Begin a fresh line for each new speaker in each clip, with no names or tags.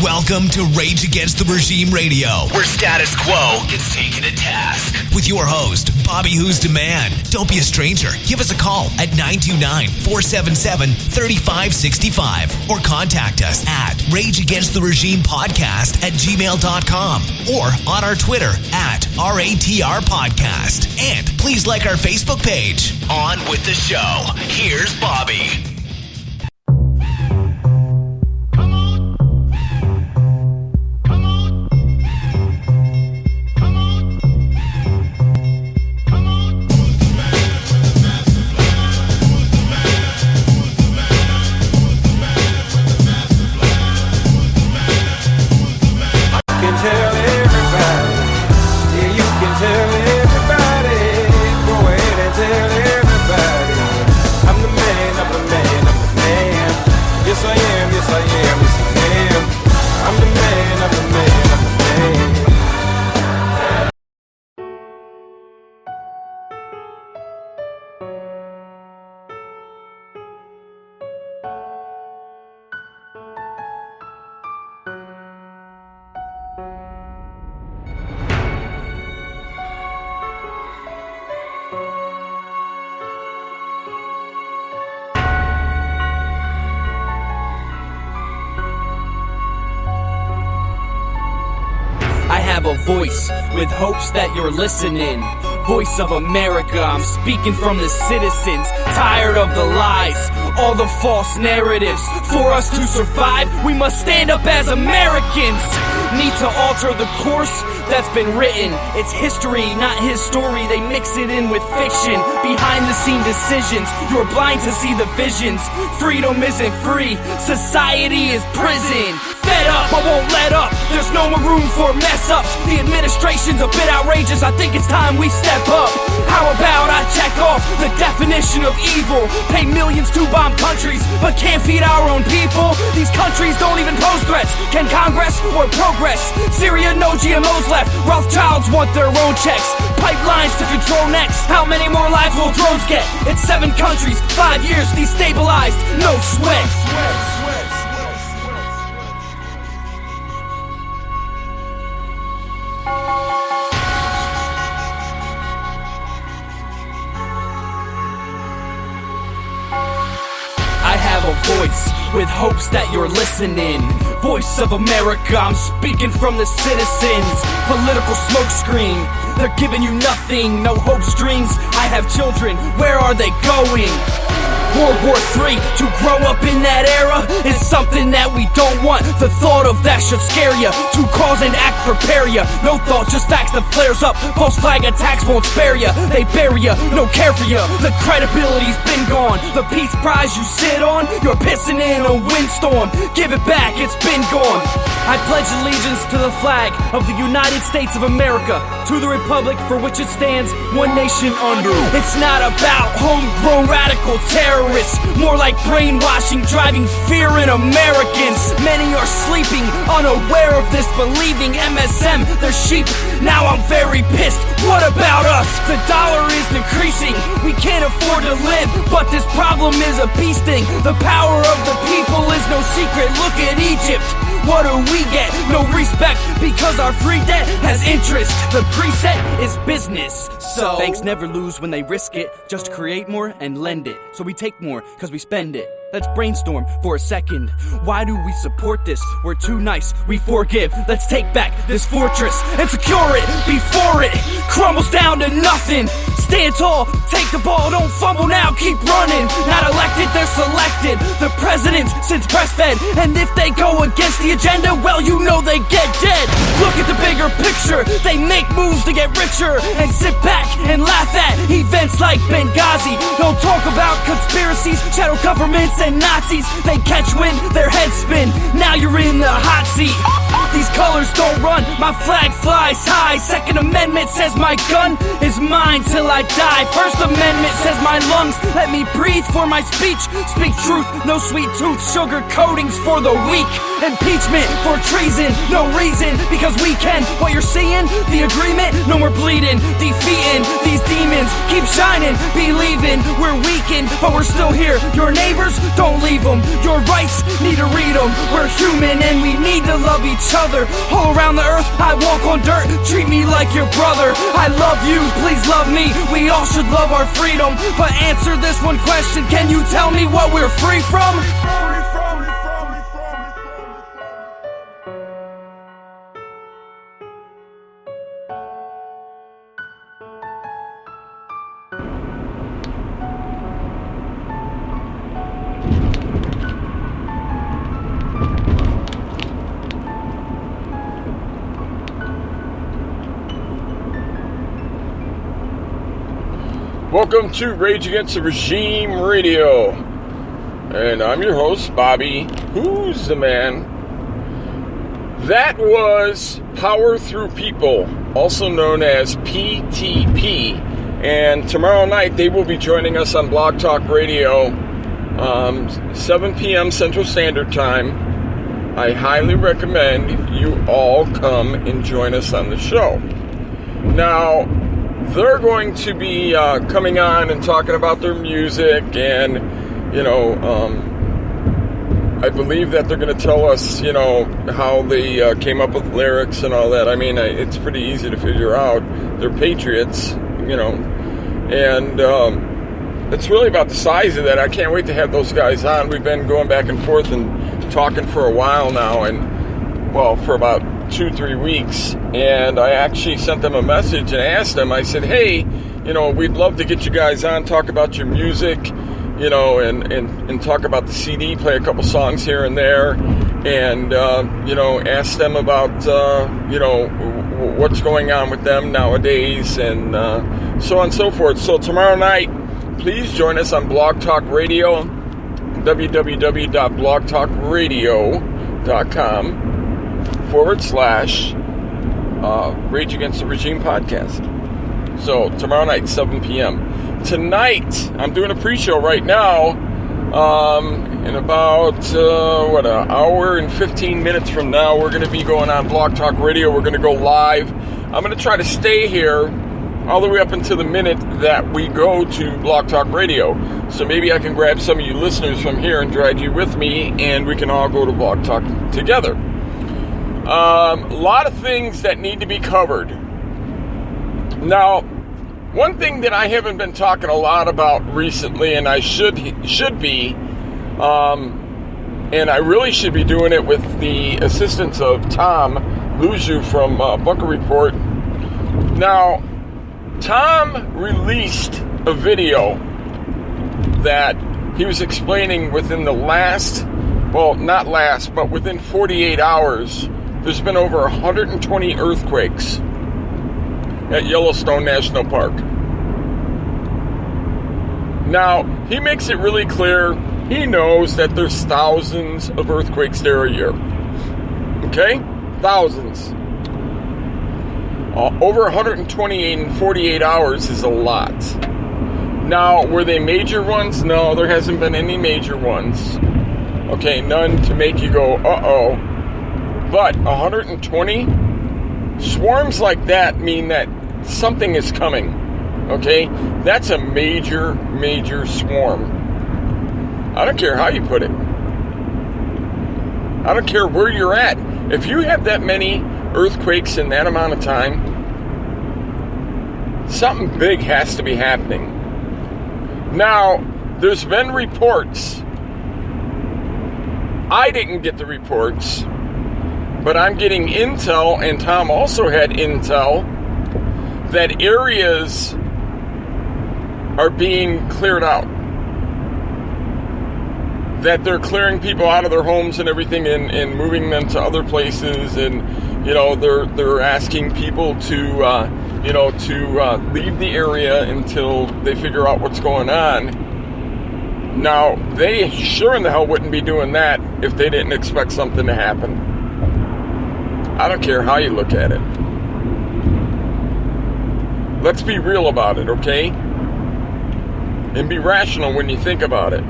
Welcome to Rage Against the Regime Radio, where status quo gets taken to task. With your host, Bobby Who's Demand. Don't be a stranger. Give us a call at 929-477-3565 or contact us at rageagainsttheregimepodcast@gmail.com or on our Twitter at RATR Podcast. And please like our Facebook page. On with the show. Here's Bobby.
A voice with hopes that you're listening. Voice of America, I'm speaking from the citizens. Tired of the lies, all the false narratives. For us to survive, we must stand up as Americans. Need to alter the course that's been written. It's history, not his story. They mix it in with fiction. Behind the scene decisions, you're blind to see the visions. Freedom isn't free, society is prison. Fed up, I won't let up. There's no more room for mess ups. The administration's a bit outrageous. I think it's time we step up. How about I check off the definition of evil? Pay millions to bomb countries, but can't feed our own people. These countries don't even pose threats. Can Congress or progress? Syria, no GMOs left. Rothschilds want their own checks. Pipelines to control next. How many more lives will drones get? It's 7 countries, 5 years destabilized. No sweat. Voice with hopes that you're listening. Voice of America, I'm speaking from the citizens. Political smokescreen, they're giving you nothing. No hopes, dreams. I have children, where are they going? World War III, to grow up in that era is something that we don't want. The thought of that should scare you. To cause and act, prepare you. No thought, just facts that flares up. False flag attacks won't spare you. They bury you, no care for you. The credibility's been gone. The peace prize you sit on, you're pissing in a windstorm. Give it back, it's been gone. I pledge allegiance to the flag of the United States of America, to the republic for which it stands, one nation under. It's not about homegrown radical terrorists. More like brainwashing, driving fear in Americans. Many are sleeping, unaware of this, believing MSM, they're sheep. Now I'm very pissed. What about us? The dollar is decreasing. We can't afford to live, but this problem is a bee sting. The power of the people is no secret. Look at Egypt. What do we get? No respect, because our free debt has interest. The preset is business, so banks never lose when they risk it, just to create more and lend it. So we take more, cause we spend it. Let's brainstorm for a second. Why do we support this? We're too nice, we forgive. Let's take back this fortress and secure it before it crumbles down to nothing. Stand tall, take the ball, don't fumble now, keep running. Not elected, they're selected. The president sits breastfed, and if they go against the agenda, well, you know they get dead. Look at the bigger picture. They make moves to get richer and sit back and laugh at events like Benghazi. Don't talk about conspiracies, shadow governments and Nazis. They catch wind, their heads spin. Now you're in the hot seat. these colors don't run. My flag flies high. Second Amendment says my gun is mine till I die. First Amendment says my lungs let me breathe for my speech. Speak truth, no sweet tooth, sugar coatings for the weak. Impeachment for treason, no reason, because we can. What you're seeing, the agreement, no more bleeding. Defeating these demons, keep shining, believing. We're weakened, but we're still here. Your neighbors, don't leave them. Your rights, need to read them. We're human and we need to love each other. All around the earth, I walk on dirt. Treat me like your brother. I love you, please love me. We all should love our freedom. But answer this one question, can you tell me what we're free from?
Welcome to Rage Against the Regime Radio, and I'm your host, Bobby, who's the man. That was Power Through People, also known as PTP, and tomorrow night they will be joining us on Blogtalk Radio, 7 p.m. Central Standard Time. I highly recommend you all come and join us on the show. Now, they're going to be coming on and talking about their music, and, I believe that they're going to tell us, how they came up with lyrics and all that. I mean, it's pretty easy to figure out. They're patriots, and it's really about the size of that. I can't wait to have those guys on. We've been going back and forth and talking for a while now, and, well, for about 2-3 weeks, and I actually sent them a message and asked them, I said, hey, we'd love to get you guys on, talk about your music, and talk about the CD, play a couple songs here and there, and, ask them about, what's going on with them nowadays, and so on and so forth. So tomorrow night, please join us on Blog Talk Radio, www.blogtalkradio.com / Rage Against the Regime podcast. So tomorrow night, 7 p.m. Tonight, I'm doing a pre-show right now. In about an hour and 15 minutes from now, we're going to be going on Blog Talk Radio. We're going to go live. I'm going to try to stay here all the way up until the minute that we go to Blog Talk Radio. So maybe I can grab some of you listeners from here and drag you with me, and we can all go to Blog Talk together. A lot of things that need to be covered. Now, one thing that I haven't been talking a lot about recently, and I should be, and I really should be doing it with the assistance of Tom Luzu from Bunker Report. Now, Tom released a video that he was explaining within the within 48 hours, there's been over 120 earthquakes at Yellowstone National Park. Now, he makes it really clear, he knows that there's thousands of earthquakes there a year. Okay? Thousands. Over 120 in 48 hours is a lot. Now, were they major ones? No, there hasn't been any major ones. Okay, none to make you go, uh-oh. But 120? Swarms like that mean that something is coming. Okay? That's a major, major swarm. I don't care how you put it. I don't care where you're at. If you have that many earthquakes in that amount of time, something big has to be happening. Now, there's been reports. I didn't get the reports, but I'm getting intel, and Tom also had intel, that areas are being cleared out. That they're clearing people out of their homes and everything, and moving them to other places, and they're asking people to leave the area until they figure out what's going on. Now, they sure in the hell wouldn't be doing that if they didn't expect something to happen. I don't care how you look at it. Let's be real about it, okay? And be rational when you think about it.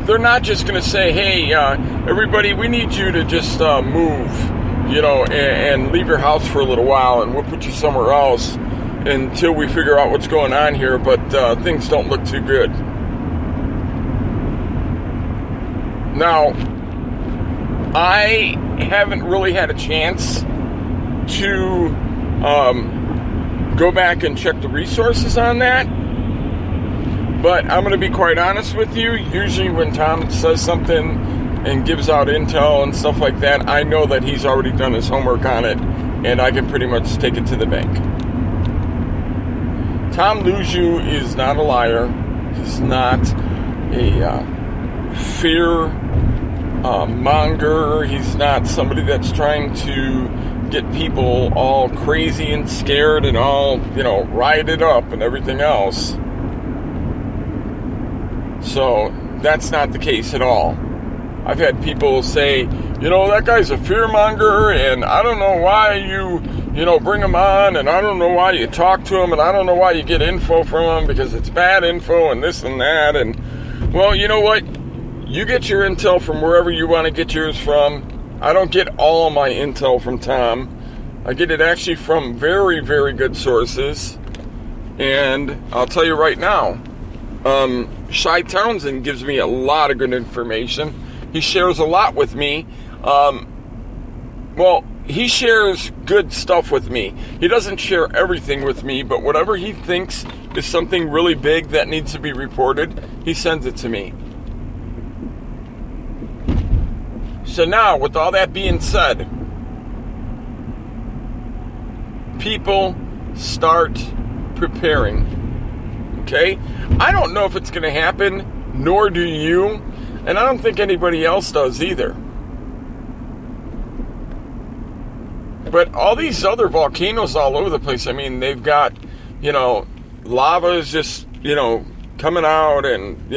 They're not just going to say, hey, everybody, we need you to just move, and leave your house for a little while, and we'll put you somewhere else until we figure out what's going on here, but things don't look too good. Now, I haven't really had a chance to go back and check the resources on that. But I'm going to be quite honest with you. Usually when Tom says something and gives out intel and stuff like that, I know that he's already done his homework on it, and I can pretty much take it to the bank. Tom Luju is not a liar. He's not a fear monger. He's not somebody that's trying to get people all crazy and scared and all, rioted up and everything else. So that's not the case at all. I've had people say, that guy's a fearmonger, and I don't know why you bring him on, and I don't know why you talk to him, and I don't know why you get info from him, because it's bad info and this and that. And, well, you know what? You get your intel from wherever you want to get yours from. I don't get all my intel from Tom. I get it actually from very, very good sources. And I'll tell you right now, Shai Townsend gives me a lot of good information. He shares a lot with me. He shares good stuff with me. He doesn't share everything with me, but whatever he thinks is something really big that needs to be reported, he sends it to me. So now, with all that being said, people start preparing. Okay? I don't know if it's going to happen, nor do you, and I don't think anybody else does either. But all these other volcanoes all over the place, they've got, lava is just, coming out, and,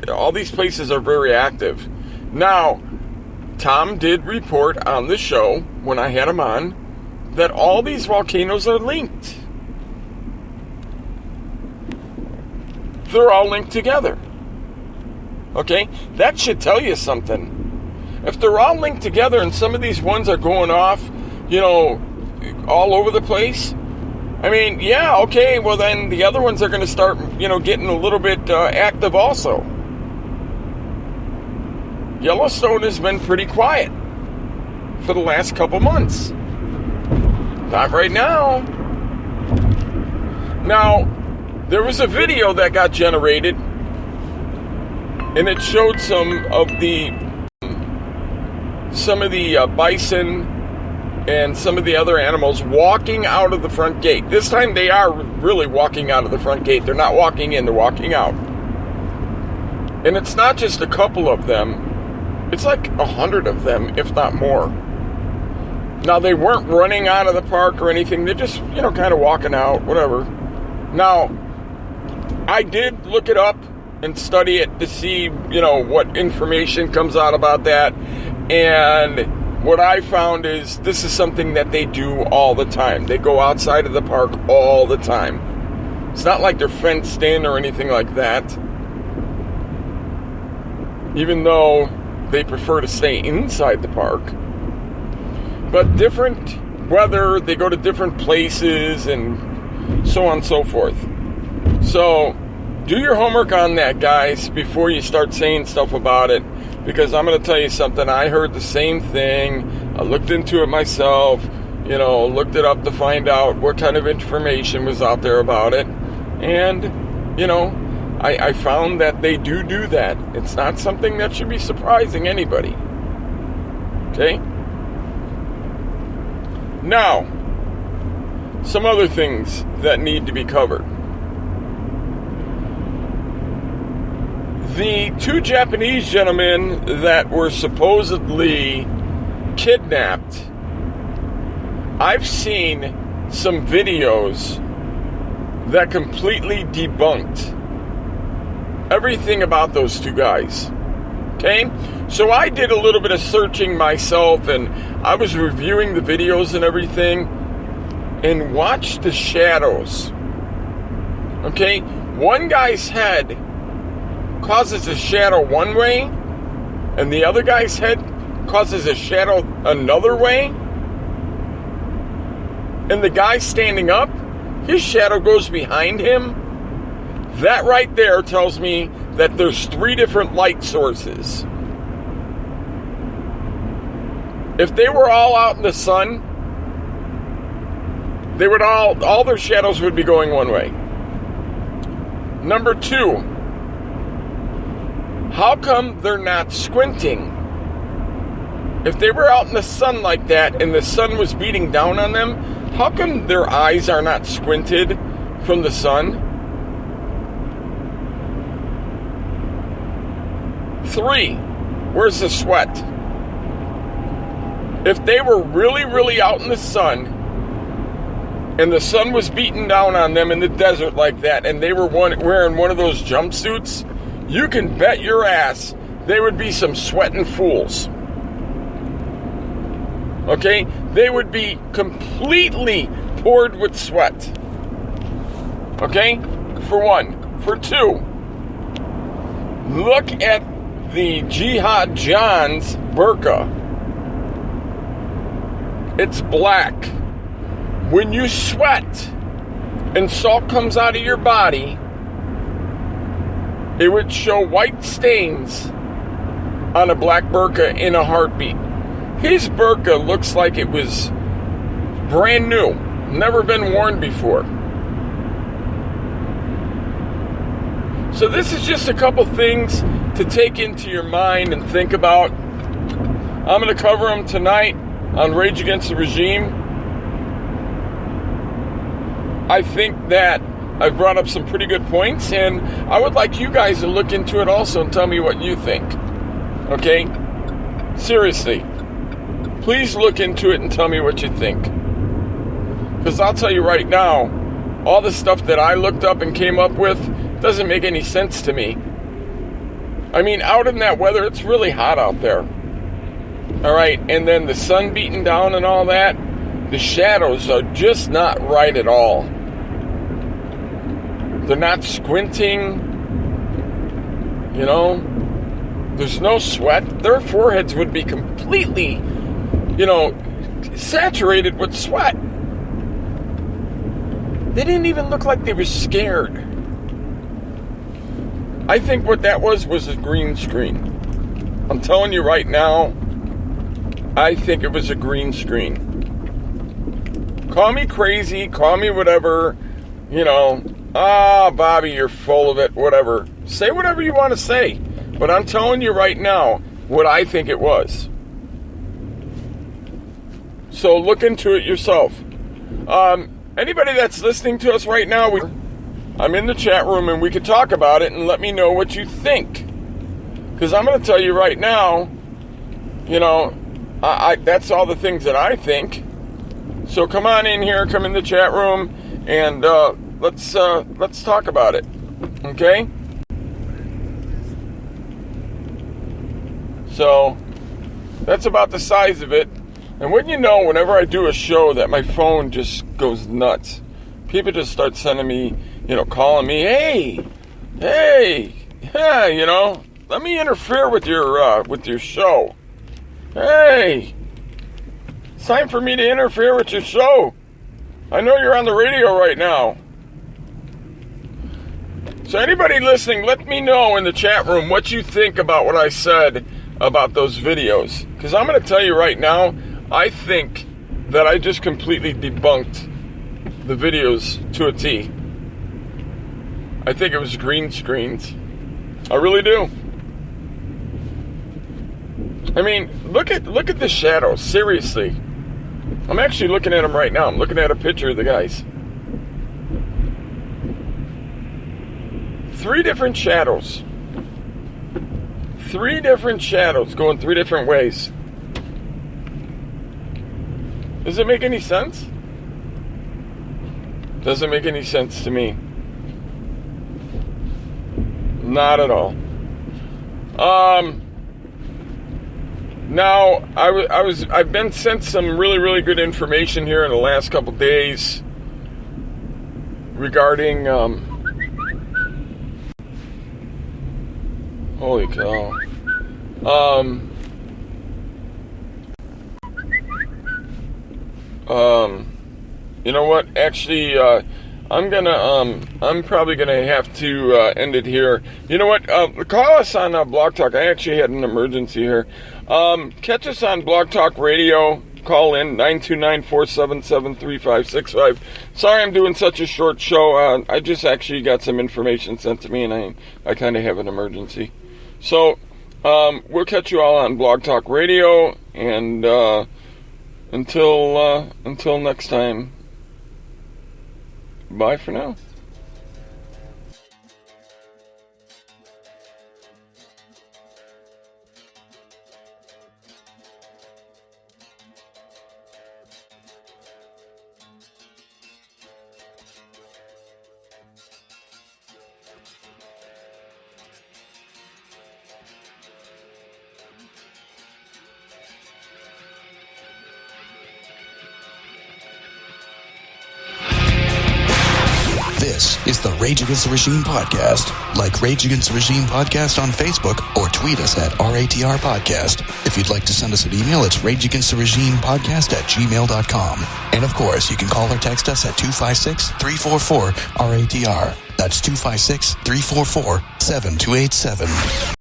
all these places are very active. Now, Tom did report on the show, when I had him on, that all these volcanoes are linked. They're all linked together. Okay? That should tell you something. If they're all linked together and some of these ones are going off, all over the place, okay, well then the other ones are going to start, getting a little bit active also. Yellowstone has been pretty quiet for the last couple months. Not right now. Now, there was a video that got generated, and it showed some of the bison and some of the other animals walking out of the front gate. This time they are really walking out of the front gate. They're not walking in, they're walking out. And it's not just a couple of them. It's like 100 of them, if not more. Now, they weren't running out of the park or anything. They're just, kind of walking out, whatever. Now, I did look it up and study it to see, what information comes out about that. And what I found is this is something that they do all the time. They go outside of the park all the time. It's not like they're fenced in or anything like that. Even though they prefer to stay inside the park. But different weather, they go to different places and so on and so forth. So, do your homework on that, guys, before you start saying stuff about it. Because I'm going to tell you something, I heard the same thing. I looked into it myself, looked it up to find out what kind of information was out there about it. And, I found that they do that. It's not something that should be surprising anybody. Okay? Now, some other things that need to be covered. The 2 Japanese gentlemen that were supposedly kidnapped, I've seen some videos that completely debunked everything about those 2 guys. Okay? So I did a little bit of searching myself, and I was reviewing the videos and everything, and watched the shadows. Okay? One guy's head causes a shadow one way, and the other guy's head causes a shadow another way. And the guy standing up, his shadow goes behind him. That right there tells me that there's 3 different light sources. If they were all out in the sun, they would all their shadows would be going one way. Number 2, how come they're not squinting? If they were out in the sun like that and the sun was beating down on them, how come their eyes are not squinted from the sun? 3, where's the sweat? If they were really, really out in the sun, and the sun was beating down on them in the desert like that, and they were wearing one of those jumpsuits, you can bet your ass they would be some sweating fools. Okay? They would be completely poured with sweat. Okay? For 1. For 2, look at the Jihad John's burqa. It's black. When you sweat and salt comes out of your body, it would show white stains on a black burqa in a heartbeat. His burqa looks like it was brand new, never been worn before. So this is just a couple things to take into your mind and think about. I'm going to cover them tonight on Rage Against the Regime. I think that I've brought up some pretty good points, and I would like you guys to look into it also and tell me what you think. Okay? Seriously. Please look into it and tell me what you think. Because I'll tell you right now, all the stuff that I looked up and came up with doesn't make any sense to me. I mean, out in that weather, it's really hot out there. Alright, and then the sun beating down and all that, the shadows are just not right at all. They're not squinting. You know, there's no sweat. Their foreheads would be completely, saturated with sweat. They didn't even look like they were scared. I think what that was a green screen. I'm telling you right now, I think it was a green screen. Call me crazy, call me whatever, Bobby, you're full of it, whatever. Say whatever you want to say. But I'm telling you right now what I think it was. So look into it yourself. Anybody that's listening to us right now, I'm in the chat room and we can talk about it and let me know what you think. Because I'm going to tell you right now, that's all the things that I think. So come on in here, come in the chat room, and let's talk about it. Okay? So that's about the size of it. And wouldn't you know, whenever I do a show, that my phone just goes nuts. People just start sending me, calling me, hey, yeah, let me interfere with your show. Hey, it's time for me to interfere with your show. I know you're on the radio right now. So anybody listening, let me know in the chat room what you think about what I said about those videos. Because I'm going to tell you right now, I think that I just completely debunked the videos to a T. I think it was green screens. I really do. I mean, look at the shadows. Seriously. I'm actually looking at them right now. I'm looking at a picture of the guys. 3 different shadows. 3 different shadows going 3 different ways. Does it make any sense? Doesn't make any sense to me. Not at all. Now, I've been sent some really, really good information here in the last couple days regarding, holy cow, you know what, actually, I'm probably gonna have to end it here. You know what, call us on Blog Talk. I actually had an emergency here. Catch us on Blog Talk Radio. Call in 929-477-3565. Sorry I'm doing such a short show. I just actually got some information sent to me, and I kind of have an emergency. So we'll catch you all on Blog Talk Radio, and until next time, bye for now.
This is the Rage Against the Regime podcast. Like Rage Against the Regime podcast on Facebook or tweet us at RATR Podcast. If you'd like to send us an email, it's rageagainsttheregimepodcast@gmail.com. And of course, you can call or text us at 256-344-RATR. That's 256-344-7287.